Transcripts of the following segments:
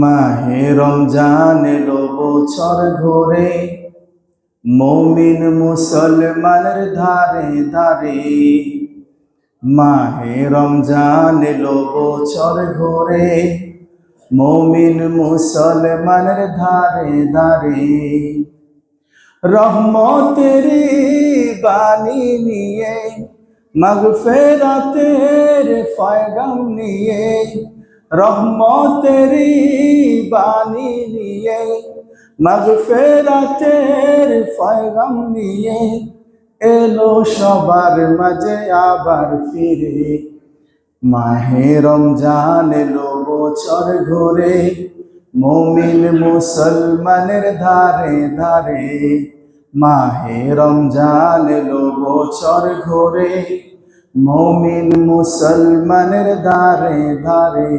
মাহে রমজান এলো বছর ঘুরে, মুমিন মুসলমানের ধারে ধারে। মাহে রমজান এলো বছর ঘুরে, মুমিন মুসলমানের ধারে ধারে। রহমতেরি বাণী নিয়ে, মাগফিরাতের পয়গাম নিয়ে, রহমতেরি বাণী নিয়ে, মাগফিরাতের পয়গাম নিয়ে এলো সবার মাঝে আবার ফিরে। মাহে রমজান এলো বছর ঘুরে, মুমিন মুসলমানের ধারে ধারে। মাহে রমজান এলো বছর ঘুরে, মুমিন মুসলমানের ধারে ধারে।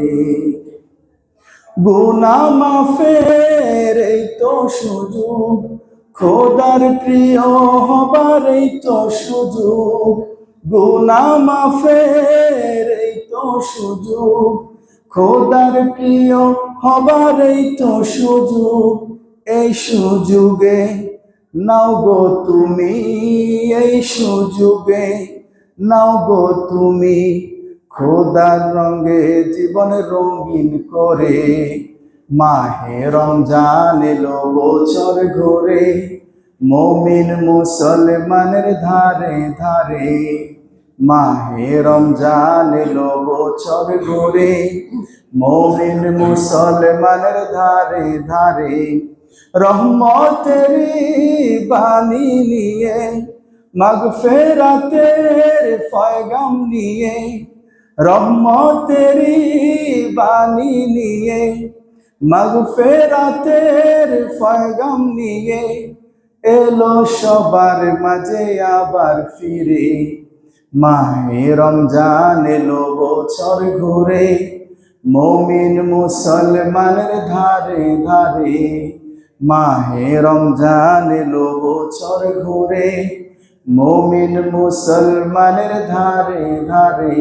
গুনাহ মাফের এই তো সুযোগ, খোদার প্রিয় হবার এই তো সুযোগ। গুনাহ মাফের এই তো সুযোগ, খোদার প্রিয় হবার এই তো সুযোগ। এই সুযোগে নাও গো তুমি, এই সুযোগে নাও গো তুমি, খোদার রঙে জীবন রঙিন করে। মাহে রমজান এলো বছর ঘুরে, মুমিন মুসলমানের ধারে ধারে। মাহে রমজান এলো বছর ঘুরে, মুমিন মুসলমানের ধারে ধারে। রহমতেরি বাণী নিয়ে, মাগফিরাতের পয়গাম নিয়ে, রহমতেরি বাণী নিয়ে, মাগফিরাতের পয়গাম নিয়ে এলো সবার মাঝে আবার ফিরে। মাহে রমজান এলো বছর ঘুরে, মুমিন মুসলমানের ধারে ধারে। মাহে রমজান এলো বছর ঘুরে, মুমিন মুসলমানের ধারে ধারে।